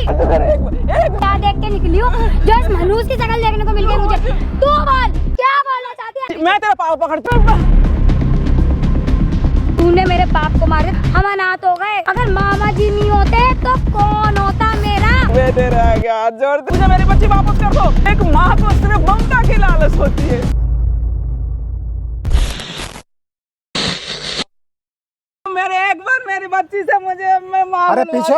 क्या देख के निकली हो जो इस मनहूस की शक्ल देखने को मिल गई मुझे? तू बोल, क्या बोलना चाहती है? मैं तेरा पाँव पकड़ता हूँ। तूने मेरे बाप को मारे, हम अनाथ हो गए। अगर मामा जी नहीं होते तो कौन होता मेरा? मैं तेरा आगे हाथ जोड़ती, मुझे मेरी बच्ची वापस कर दो। एक माँ को सिर्फ ममता की लालच होती है। मेरे एक बार मेरी बच्ची से मुझे मैं माँ अरे पीछे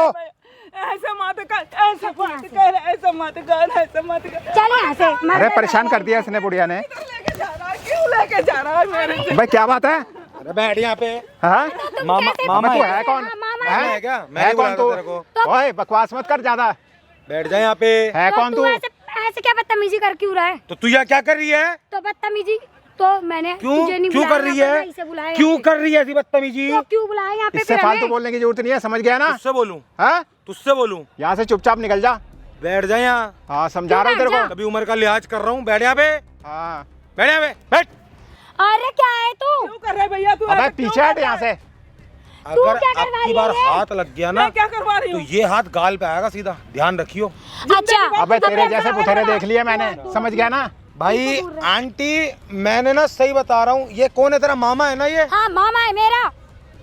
ऐसे मत कर, ऐसे मत कर, ऐसे मत कर, ऐसे मत कर। चल यहाँ से। अरे परेशान कर दिया इसने बुढ़िया ने। लेके जा रहा है, क्यों लेके जा रहा है मेरे से? भाई क्या बात है? अरे बैठ यहाँ पे। हाँ? मामा तू है कौन? मामा है है क्या? मैं है ही कौन बुला तू? रहा तेरे को। ओए बकवास मत कर ज्यादा। बैठ जा यहाँ पे। है कौन तू? ऐसे क्या बदतमीजी कर क्यों रहा है? तो तू यहाँ क्या कर रही है? तो बदतमीजी तो मैंने क्यों तुझे नहीं क्यों बुलाया, कर रही यहाँ पे है? इसे बुलाया क्यों यहाँ पे। कर रही है ऐसी बदतमीजी? तो क्यों बुलाया यहाँ पे? इससे फिर फालतू हमें? बोलने की जरूरत नहीं है, समझ गया ना? तुझसे बोलूं? हाँ? तुझसे बोलूं? यहाँ से चुपचाप निकल जा। बैठ जा यहाँ। हाँ समझा रहा हूँ तेरे को। कभी उम्र का लिहाज कर रहा हूँ। बैठ यहाँ पे। हाँ बैठ यहाँ पे। बैठ। अरे क्या है तू? क्यों कर रहे भैया तू? अबे ऐसे क्यों पीछे कर हट रहा यहाँ है? से। अगर क्या करवा अब की रही बार है? हाथ लग गया ना मैं क्या करवा रही तो हूँ? ये हाथ गाल पे आएगा सीधा। ध्यान रखियो। अच्छा अबे तेरे जैसे बुथेरे देख लिए मैंने, समझ गया ना? भाई आंटी मैंने ना सही बता रहा हूँ। ये कौन है? तेरा मामा है ना ये? हाँ मामा है मेरा।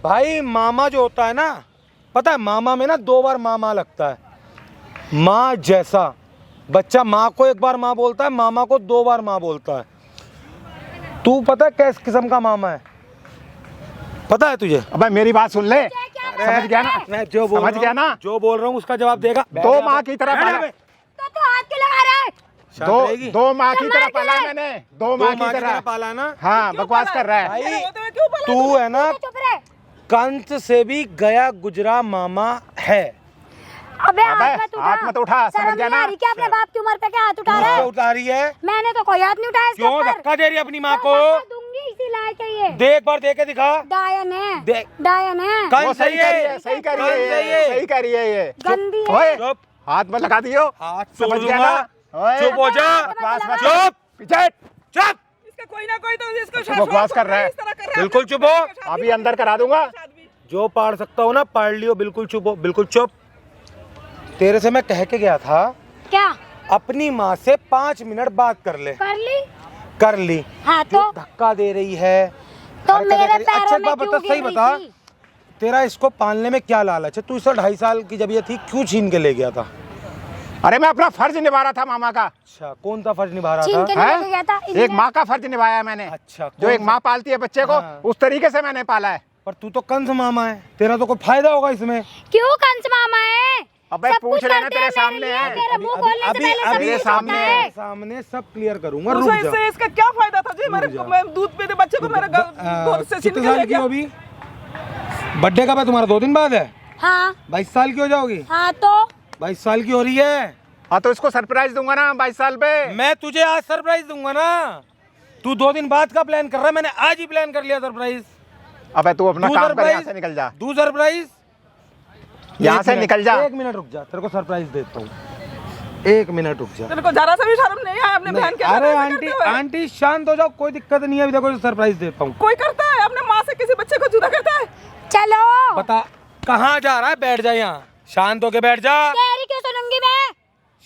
भाई मामा जो होता है ना, पता है मामा में ना 2 बार मामा लगता है। माँ जैसा बच्चा माँ को 1 बार माँ बोलता है, मामा को 2 बार माँ बोलता है। तू पता है किस किस्म का मामा है? पता है तुझे? अबे मेरी बात सुन ले, समझ गया ना? मैं जो बोल समझ रहा गया हूँ- ना? जो बोल रहा हूँ उसका जवाब देगा। दो माँ की तरह पाला, तो तू हाथ क्यों लगा रहा है? दो माँ की तरह पाला है मैंने, दो माँ की तरह पाला ना। हाँ बकवास कर रहा है। भाई क्यों बोला? तू है ना चुप रहे। कंस से भी गया गुजरा मामा है। अबे अबे, हाथ मत उठा, समझ शर्म गया नहीं आ ना? रही क्या? अपने बाप की उम्र पे क्या हाथ उठा रहा है? उठा रही है? मैंने तो कोई हाथ नहीं उठाया इसके क्यों ऊपर। धक्का दे रही है अपनी माँ को? धक्का दूंगी, इसी लायक है ये। दे एक बार दे के दिखा। डायन है, देख। डायन है। वो कंस सही कर रही है, सही कर रही है, सही कर रही है ये। गंदी है। ओए चुप। हाथ में लगा दियो, हाथ समझ तोड़ गया दूंगा। ना? ओए, चुप हो जा। बकवास मत चुप। कर। पीछे हट। चुप। इसका कोई ना कोई तो इसको अच्छा, बकवास कर रहा है। इस तरह कर रहा है। बिल्कुल चुप हो। अभी अंदर करा दूंगा। जो पाड़ सकता हो ना पाड़ लियो। बिल्कुल चुप हो, बिल्कुल चुप। तेरे से मैं कह के गया था क्या अपनी माँ से 5 मिनट बात कर ले। कर ली? कर ली। हाँ जो तो धक्का दे रही है तो हरकतें मेरे कर रही- पैरों अच्छा में बात क्यों बता, गिर सही रही बता, थी? तेरा इसको पालने में क्या लालच है? तू इसे 2.5 साल की जब ये थी क्यों छीन के ले गया था? अरे मैं अपना फर्ज निभा रहा था मामा का। अच्छा कौन सा फर्ज निभा रहा छीन के था? नहीं लेके गया था? एक माँ का फर्ज निभाया मैंने। अच्छा जो एक माँ पालती है बच्चे को, हाँ। उस तरीके से मैंने पाला है। पर तू तो कंस मामा है, तेरा तो कोई फायदा होगा इसमें। क्यों कंस मामा है? अबे सब पूछ कुछ लेना, करते तेरे हैं सामने मेरे है। लिए, मेरे मुंह खोलने से पहले सब तेरे कुछ सामने होता है। है। सामने सब क्लियर करूंगा। तो रुक जा। इससे इसका क्या फायदा था जी? मेरे रुक जा। मैं दूध पीते बच्चे को मेरे घर से छीन कितने के ले साल की गया। हो अभी? बर्थडे कब है तुम्हारा? 2 दिन बाद है? हाँ 22 साल की हो जाओगी? हाँ तो 22 साल की हो रही है। हाँ तो इसको सरप्राइज दूंगा ना 22 साल पे। मैं तुझे आज सरप्राइज दूंगा ना। तू 2 दिन बाद का प्लान कर रहा है, मैंने आज ही प्लान कर लिया सरप्राइज। अबे तू अपना तू काम कर, सरप्राइज- यहाँ से निकल जा, तू सरप्राइज। यहाँ एक से मिनट, निकल जा। 1 मिनट रुक जा, तेरे को सरप्राइज देता हूँ। 1 मिनट रुक जा। तेरे को जरा सा भी शर्म नहीं है अपने बहन के साथ अरे ऐसे आंटी करते हुए? आंटी शांत हो जाओ, कोई दिक्कत नहीं है। अभी देखो सरप्राइज देता हूँ। कोई करता है अपने माँ से किसी बच्चे को जुदा करता है? चलो। बता कहाँ जा रहा है? बैठ जा यहाँ, शांत होके बैठ जा। तेरी क्यों सुनूंगी मैं?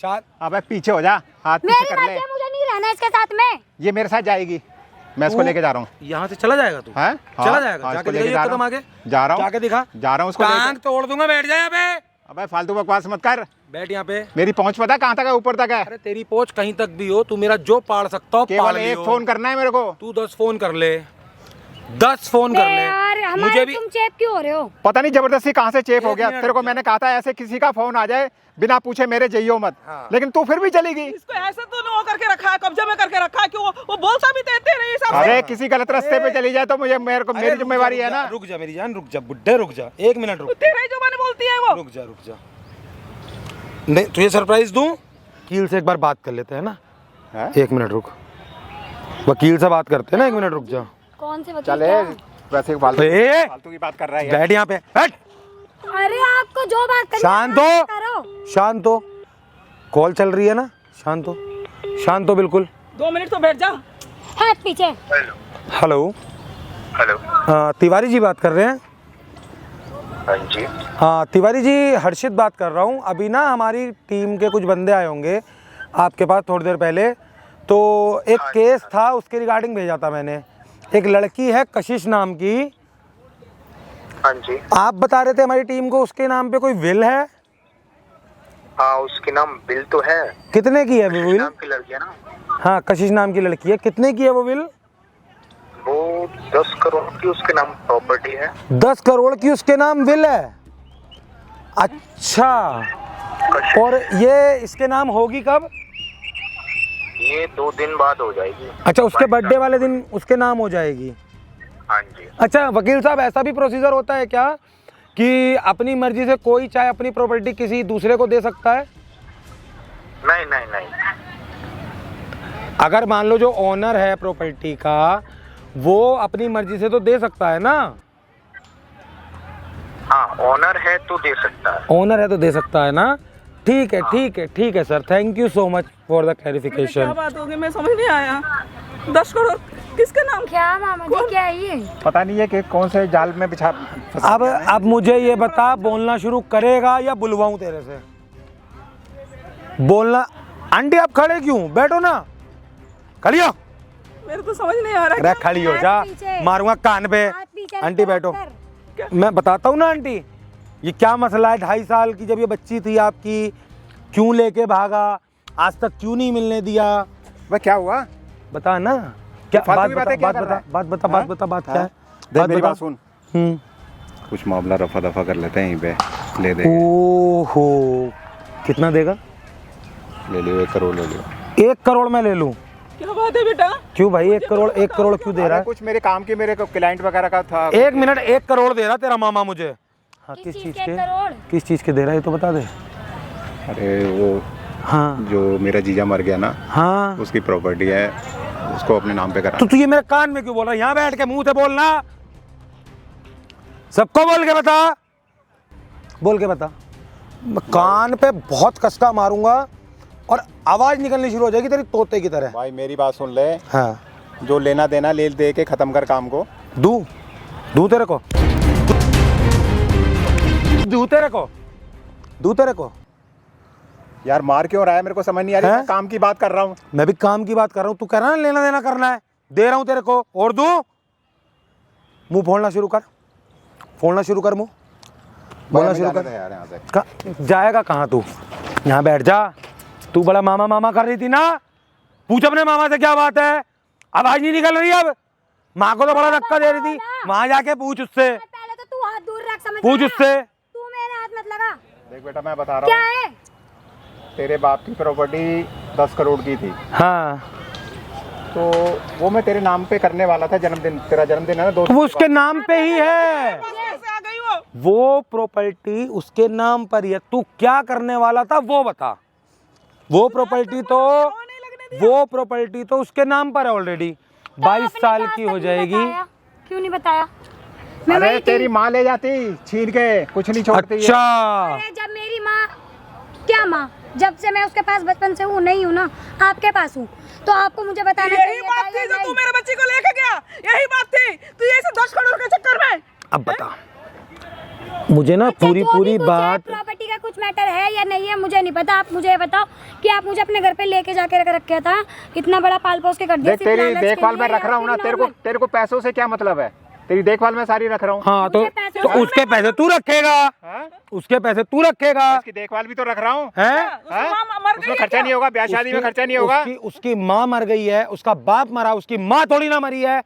शांत। अबे पीछे हो जा, हाथ पीछे मेरी कर मर्जी ले। है, मुझे नहीं रहना इसके साथ में। ये मेरे साथ जाएगी, मैं इसको तू- लेके जा रहा हूँ। यहाँ से चला जाएगा तू? हैं? चला हाँ, जाएगा? हाँ, जाके इसको लेके दिखा जा ये रहा कदम हूँ। आगे। जा रहा हूँ, जाके दिखा। जा रहा हूँ उसको टांग लेके। तोड़ दूंगा, बैठ जा यहाँ पे। अबे फालतू बकवास मत कर, बैठ यहाँ पे। मेरी पहुंच पता है कहाँ तक है? ऊपर तक है। अरे तेरी पहुंच कहीं तक भी हो, तू मेरा जो पाड़ सकता हो केवल पाड़ एक लियो। फोन करना है मेरे को। तू 10 फोन कर ले, 10 फोन कर ले। यार मुझे हमारे भी तुम चेप क्यों हो रहे हो? पता नहीं जबरदस्ती कहाँ से चेप हो एक गया। मिनट तेरे को रुक मैंने कहा था ऐसे किसी का फोन आ जाए बिना पूछे मेरे जइयो मत, हाँ। लेकिन तू फिर भी चली गई। इसको ऐसे तो नो करके रखा है, कब्जे में करके रखा है कि वो बोलता भी देते नहीं सब। अरे किसी गलत रास्ते पे चली जाए तो मुझे मेरे को अरे मेरी रुक जा, जिम्मेवारी रुक है जा, ना। रुक जा मेरी जान, रुक जा बुड्ढे, रुक जा 1 मिनट रुक। तेरे ही जुबान बोलती है वो। रुक जा रुक जा। नहीं तुझे सरप्राइज दूं? वकील से एक बार बात कर लेते हैं ना। हैं? 1 मिनट रुक, वकील से बात करते हैं ना। 1 मिनट रुक जा। कौन से वकील? चले क्या? वैसे फालतू ए! फालतू की बात कर रहा है ये। बैठ यहाँ पे, बैठ। अरे आपको जो बात करनी है, शांत आप हो, करो। शांत हो। कॉल चल रही है ना, शांत हो, शांत हो बिल्कुल। 2 मिनट तो बैठ जा। हाथ पीछे। Hello hello. तिवारी जी बात कर रहे हैं? हाँ जी। हाँ तिवारी जी, हर्षित बात कर रहा हूँ। अभी ना हमारी टीम के कुछ बंदे आए होंगे आपके पास थोड़ी देर पहले, तो एक केस था उसके रिगार्डिंग भेजा था मैंने। एक लड़की है कशिश नाम की। हाँ जी। आप बता रहे थे हमारी टीम को उसके नाम पे कोई विल है। हाँ उसके नाम बिल तो है। कितने की है वो विल? नाम की लड़की है ना। हाँ कशिश नाम की लड़की है। कितने की है वो विल? वो 10 करोड़ की उसके नाम प्रॉपर्टी है। 10 करोड़ की उसके नाम विल है। अच्छा, और ये इसके नाम होगी कब? ये 2 दिन बाद हो जाएगी। अच्छा, उसके बर्थडे वाले दिन उसके नाम हो जाएगी। हाँ जी। अच्छा वकील साहब, ऐसा भी प्रोसीजर होता है क्या कि अपनी मर्जी से कोई चाहे अपनी प्रॉपर्टी किसी दूसरे को दे सकता है? नहीं नहीं नहीं। अगर मान लो जो ओनर है प्रॉपर्टी का वो अपनी मर्जी से तो दे सकता है ना? हाँ ओनर है तो दे सकता है। ओनर है तो दे सकता है ना? ठीक है ठीक है ठीक है sir, thank you so much for the क्या क्लैरिफिकेशन। बात होगी, मैं समझ नहीं आया। 10 करोड़ किसके नाम? क्या मामा जी, क्या है ये? पता नहीं है कि कौन से जाल में बिछा फंसा दिया है। अब मुझे ये बता, बोलना शुरू करेगा या बुलवाऊं तेरे से? बोलना। आंटी आप खड़े क्यों? बैठो ना, खड़ी हो। मेरे तो समझ नहीं आ रहा। अरे खड़ी हो जा, पीछे। मारूंगा कान पे। हाथ पीछे आंटी बैठो, कर। मैं बताता हूँ ना आंटी, ये क्या मसला है। 2.5 साल की जब ये बच्ची थी आपकी, क्यों लेके भागा, आज तक क्यों नहीं मिलने दिया? वह क्या हुआ? बता ना, क्या फालतू बात की बता, बातें क्या बात कर रहा बता, है? बात बता, हाँ? बात बता, बात क्या हाँ? है? देख मेरी बता। बात सुन, कुछ मामला रफा दफा कर लेते हैं यहीं पे, ले दे। ओहो, कितना देगा? ले लियो 1 करोड़ ले लियो। 1 करोड़ में ले लूं? क्या बात है बेटा? क्यों भाई 1 करोड़? 1 करोड़ क्यों दे रहा अरे है? कुछ मेरे काम की, मेरे को क्लाइंट वगैरह का था। 1 मिनट, 1 करोड़ दे रहा तेरा मामा मुझे? हाँ किस चीज के? करोड़? किस चीज के दे रहा है ये तो बता दे। अरे वो हाँ जो मेरा जीजा मर गया ना, हाँ, उसकी प्रॉपर्टी है, उसको अपने नाम पे करा। तो तू ये मेरे कान में क्यों बोल रहा है? यहाँ बैठ के मुंह से बोलना, सबको बोल के बता, बोल के बता। मैं कान पे बहुत कसका मारूंगा और आवाज निकलनी शुरू हो जाएगी तेरी तोते की तरह। भाई मेरी बात सुन ले, हाँ, जो लेना देना ले दे के खत्म कर काम को। दू तेरे को, दू तेरे को, दू तेरे को। यार मार क्यों रहा है, मेरे को समझ नहीं आ रही। हैं? मैं काम की बात कर रहा हूँ। मैं भी काम की बात कर रहा हूँ, तू कह रहा है ना लेना देना करना है, दे रहा हूँ तेरे को। और दू, मुंह फोड़ना शुरू कर, फोड़ना शुरू कर मुंह, बोलना शुरू कर। यार यहाँ से जाएगा कहाँ तू? यहाँ बैठ जा। तू बड़ा मामा मामा कर रही थी ना, पूछ अपने मामा से क्या बात है। आवाज नहीं निकल रही अब? माँ को तो बड़ा धक्का दे रही थी, वहां जाके पूछ उससे, पहले तो तू हाथ दूर रख, समझ पूछ में उससे। आया? तू मेरे हाथ मत लगा। देख बेटा मैं बता क्या रहा हूँ, है? तेरे बाप की प्रॉपर्टी 10 करोड़ की थी, हाँ, तो वो मैं तेरे नाम पे करने वाला था। जन्मदिन, तेरा जन्मदिन है ना, 2 तो वो उसके नाम पे ही है, कैसे आ गई वो? वो प्रॉपर्टी उसके नाम पर ही है। तू क्या करने वाला था वो बता। वो प्रॉपर्टी तो उसके नाम पर है ऑलरेडी। 22 आपने साल तो की आज हो तक नहीं जाएगी। बताया? क्यों नहीं बताया? मैं अरे वही थी। तेरी माँ ले जाती छीन के, कुछ नहीं छोड़ती है। अच्छा, अरे जब मेरी माँ, क्या माँ, जब से मैं उसके पास बचपन से हूँ, नहीं हूँ ना, आपके पास हूँ, तो आपको मुझे बताना यही चाहिए बात था थी या जो तू नहीं? मेरे बच्ची को लेके गया, यही बात थी। तू ये सब 10 करोड़ के चक्कर में। अब बता मुझे ना अच्छा, पूरी जो भी पूरी कुछ है, बात। प्रॉपर्टी का कुछ मैटर है या नहीं है मुझे नहीं पता। आप मुझे ये बताओ कि आप मुझे अपने घर पे लेके जाके रख रखा था, इतना बड़ा पाल पोस के कर दिया। देख तेरी देखभाल में रख रहा हूँ ना, तेरे को पैसों से क्या मतलब है? तेरी देखभाल में सारी रख रहा हूँ। हाँ, तो मुझे पैसे उसके पैसे तू रखेगा, हाँ? उसके पैसे तू रखेगा, उसकी देखभाल भी तो रख रहा हूँ। हैं? हाँ? मर गई उसमें है खर्चा क्या? नहीं होगा, ब्याह शादी में खर्चा नहीं होगा। उसकी माँ मर गई है, उसका बाप मरा, उसकी माँ थोड़ी ना मरी है।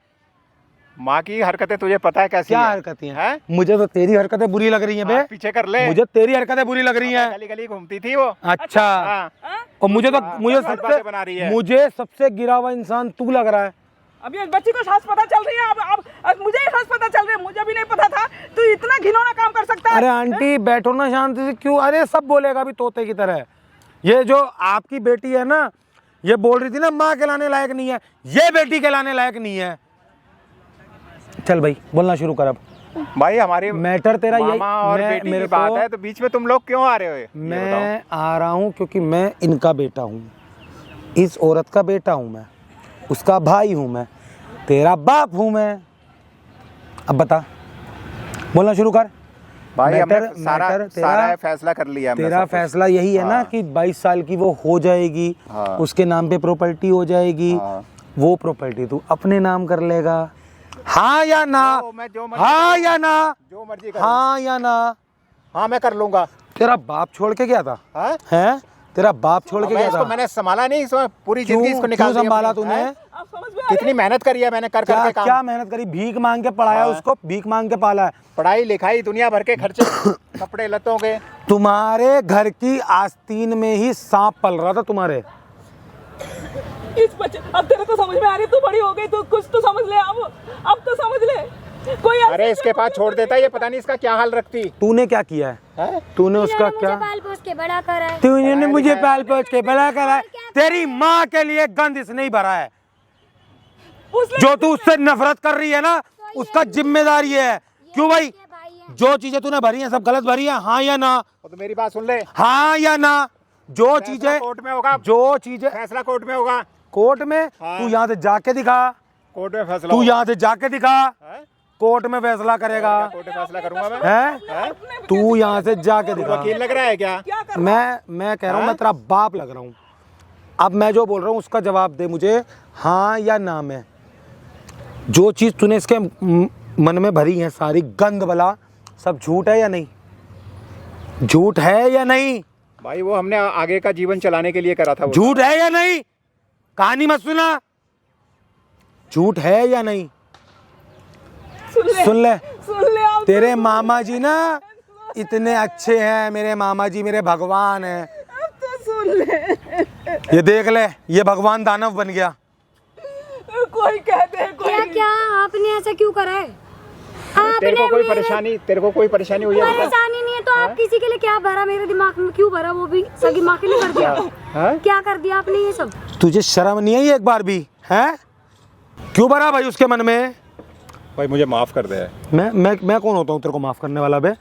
माँ की हरकतें तुझे पता है कैसी क्या है? हरकतें हैं? हैं? मुझे तो तेरी हरकतें बुरी लग रही हैं बे। हाथ पीछे कर ले। मुझे तेरी हरकतें बुरी लग रही हैं। गली गली घूमती थी वो। अच्छा, हाँ। और मुझे तो मुझे गलत बातें बना रही है। मुझे सबसे गिरा हुआ इंसान तू लग रहा है। अभी इस बच्ची को सांस पता चल रही है। अब मुझे ही सांस पता चल रही है, मुझे भी नहीं पता था तू इतना घिनौना काम कर सकता है। अरे आंटी बैठो ना शांति से, क्यों? अरे सब बोलेगा भी तोते की तरह। ये जो आपकी बेटी है ना, ये बोल रही थी ना माँ कहलाने लायक नहीं है, ये बेटी कहलाने लायक नहीं है। चल भाई बोलना शुरू कर अब। भाई हमारे मैटर तेरा यही, मामा और बेटी की बात है, तो बीच में तुम लोग क्यों आ रहे हो? ये मैं आ रहा हूँ क्योंकि मैं इनका बेटा हूँ, इस औरत का बेटा हूँ मैं, उसका भाई हूँ मैं, तेरा बाप हूँ मैं। अब बता, बोलना शुरू कर। भाई हमने मैटर सारा फैसला कर लिया हमने, तेरा सब कुछ। फैसला यही है ना कि 22 साल की वो हो जाएगी, हाँ। उसके नाम पे प्रॉपर्टी हो जाएगी, हाँ। वो प्रॉपर्टी तू अपने नाम कर लेगा, हाँ या ना? मैं जो मर्जी हाँ या ना? जो मर्जी करूं। हाँ या ना? हाँ मैं कर लूंगा। तेरा बाप छोड़ के गया था? हाँ? हैं? तेरा बाप छोड़ के मैं गया इसको था? मैंने संभाला नहीं, इसमें पूरी जिंदगी इसको निकाल क्यों दिया संभाला अपनी, तूने? हैं? आप समझ में आ रही कितनी मेहनत करी है मैंने कर क्या करके काम। क्या मेहनत करी? भीख मांग के पढ़ाया हाँ। उसको, भीख मांग के पाला है। पढ़ाई लिखाई दुनिया भर के खर्चे कपड़े लत्तों के। तुम्हारे घर की आस्तीन में ही सांप पल रहा था तुम्हारे। इस बच्चे, अब तेरे तो समझ में आ रही, तू बड़ी हो गई, तू कुछ तो समझ ले, अब तो समझ ले। कोई अरे इसके पास छोड़ देता, ये पता नहीं इसका क्या हाल रखती तूने क्या किया है? है। तूने उसका मुझे क्या? पाल पोस के बड़ा करा है। तूने मुझे पाल पोस के बड़ा करा है। तेरी माँ के लिए गंद इसने ही भरा है। जो तू उससे नफरत कर रही है ना, उसका जिम्मेदारी है। क्यों भाई? जो चीजें तूने भरी हैं सब गलत भरी है, हाँ या ना? तो मेरी बात सुन ले, हाँ या ना? जो फैसला चीजें कोर्ट में होगा, जो चीजें फैसला कोर्ट में होगा। कोर्ट में हाँ। तू यहाँ से जाके दिखा, कोर्ट में फैसला तू होगा। यहाँ से जाके दिखा, हैं? कोर्ट में फैसला करेगा। कोर्ट में फैसला करूंगा मैं। हैं? तू यहाँ से जाके दिखा। वकील लग रहा है क्या? क्या कर मैं कह रहा हूँ, मैं तेरा बाप लग रहा हूँ। अब मैं जो बोल रहा हूँ उसका जवाब दे मुझे, हाँ या ना में। जो चीज़ तूने इसके मन में भरी है सारी गंद बला, सब झूठ है या नहीं? झूठ है या नहीं? भाई वो हमने आगे का जीवन चलाने के लिए करा था वो। झूठ है या नहीं? कहानी मत सुना। झूठ है या नहीं? सुन ले आप तेरे मामा जी ना इतने अच्छे हैं, मेरे मामा जी मेरे भगवान हैं। अब तो सुन ले। ये देख ले, ये भगवान दानव बन गया। कोई कहते हैं कोई क्या क्या आपने ऐसा क्यों करा है? तेरे को कोई परेशानी, तेरे को कोई परेशानी हुई है? परेशानी नहीं है तो आप किसी के लिए क्या भरा मेरे दिमाग में? क्यों भरा? वो भी सगी माँ के लिए कर दिया। हाँ? क्या कर दिया आपने ये सब? तुझे शर्म नहीं आई एक बार भी? हैं? क्यों भरा भाई उसके मन में? भाई मुझे माफ कर दे। मैं कौन होता हूँ तेरे को माफ करने वाला बे?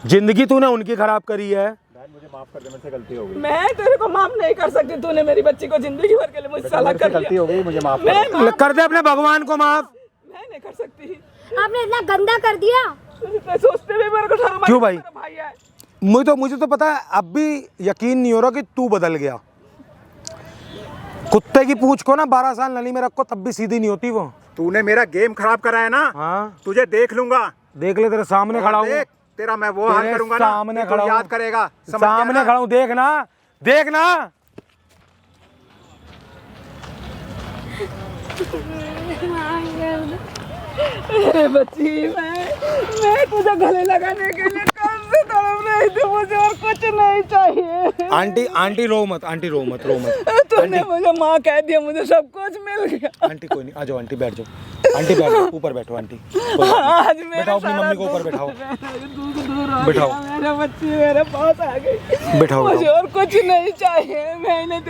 जिंदगी तूने उनकी खराब करी है। मुझे माफ कर दे, मुझसे गलती हो गई। मैं तेरे को माफ नहीं कर सकती, तूने मेरी बच्ची को जिंदगी भर के लिए मुझसे अलग मुझसे कर गलती दिया। हो गई, मुझे माफ मैं कर दे। कर दे अपने भगवान को माफ। मैं नहीं कर सकती। आपने इतना गंदा कर दिया। सोचते हुए मेरे को शर्म क्यों भाई? मेरा भाई है। मुझे तो पता है, अब भी यकीन नहीं हो रहा कि तू बदल गया। कुत्ते की पूंछ को ना 12 साल नली में रखो तब भी सीधी नहीं होती वो। तूने मेरा गेम खराब करा है ना, हाँ तुझे देख लूंगा। देख ले, तेरे सामने खड़ा हूँ। देख तेरा मैं वो हाल तेरे करूंगा ना, सामने कि तू खड़ा हूँ। याद करेगा। समझ गया सामने ना? खड़ा हूँ, देखना देखना। अरे बच्ची, मैं तुझे गले लगाने के लिए कब से तड़प रही थी, मुझे और कुछ नहीं चाहिए। आंटी रो मत, आंटी रो मत, रो मत। तूने मुझे माँ कह दिया, मुझे सब कुछ मिल गया। आंटी कोई नहीं, आ जाओ आंटी, बैठ जाओ। आंटी बैठ जाओ, ऊपर बैठो आंटी। आज मेरा बैठाओ अपनी सारा मम्मी को ऊपर दुख बैठाओ। दूर हो बैठाओ। गया। मेरा बच्ची मेरे पास आ गई। बैठाओ, मुझे बैठाओ। और कुछ नहीं चाहिए। मैंने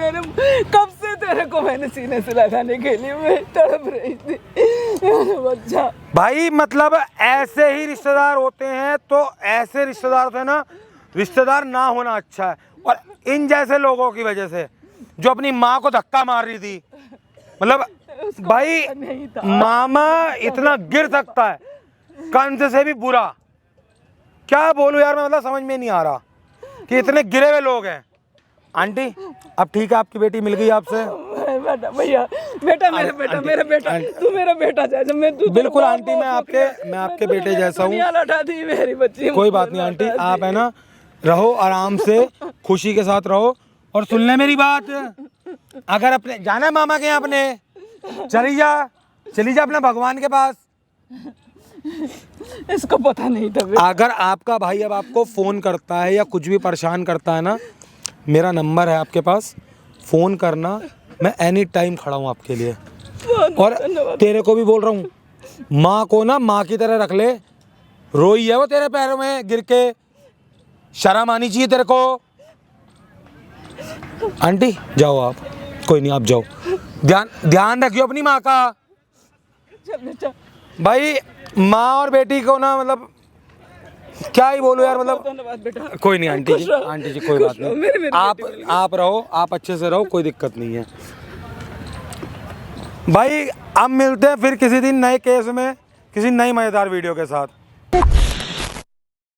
कब से तेरे को मैंने सीने से लगाने के लिए मैं तड़प रही थी। मेरा बच्चा भाई मतलब ऐसे ही रिश्तेदार होते हैं, तो ऐसे रिश्तेदार होते हैं ना, रिश्तेदार ना होना अच्छा है। और इन जैसे लोगों की वजह से जो अपनी माँ को धक्का मार रही थी, मतलब भाई नहीं था। मामा इतना गिर सकता है, कंध से भी बुरा। क्या बोलूं यार मैं, मतलब समझ में नहीं आ रहा कि इतने गिरे हुए लोग हैं। आंटी अब ठीक है, आपकी बेटी मिल गई आपसे। बेटा भैया, बेटा मेरा बेटा, मेरा बेटा, तू मेरा बेटा जैसा। मैं तू बिल्कुल आंटी, मैं आपके बेटे जैसा हूँ। लौटा दी मेरी बच्ची। कोई बात नहीं आंटी, आप है ना रहो आराम से, खुशी के साथ रहो। और सुन ले मेरी बात, अगर अपने जाना है मामा के यहाँ अपने, चली जा अपने भगवान के पास। इसको पता नहीं था। अगर आपका भाई अब आपको फोन करता है या कुछ भी परेशान करता है ना, मेरा नंबर है आपके पास, फोन करना। मैं एनी टाइम खड़ा हूँ आपके लिए। और तेरे को भी बोल रहा हूँ, माँ को ना माँ की तरह रख ले। रोई है वो तेरे पैरों में गिर के, शर्म आनी चाहिए तेरे को। आंटी जाओ आप, कोई नहीं आप जाओ। ध्यान रखियो अपनी माँ का। चल। भाई माँ और बेटी को ना, मतलब क्या ही बोलूं यार, मतलब धन्यवाद बेटा। कोई नहीं आंटी जी कोई बात नहीं। आप रहो, आप अच्छे से रहो, कोई दिक्कत नहीं है। भाई अब मिलते हैं फिर किसी दिन नए केस में, किसी नई मजेदार वीडियो के साथ।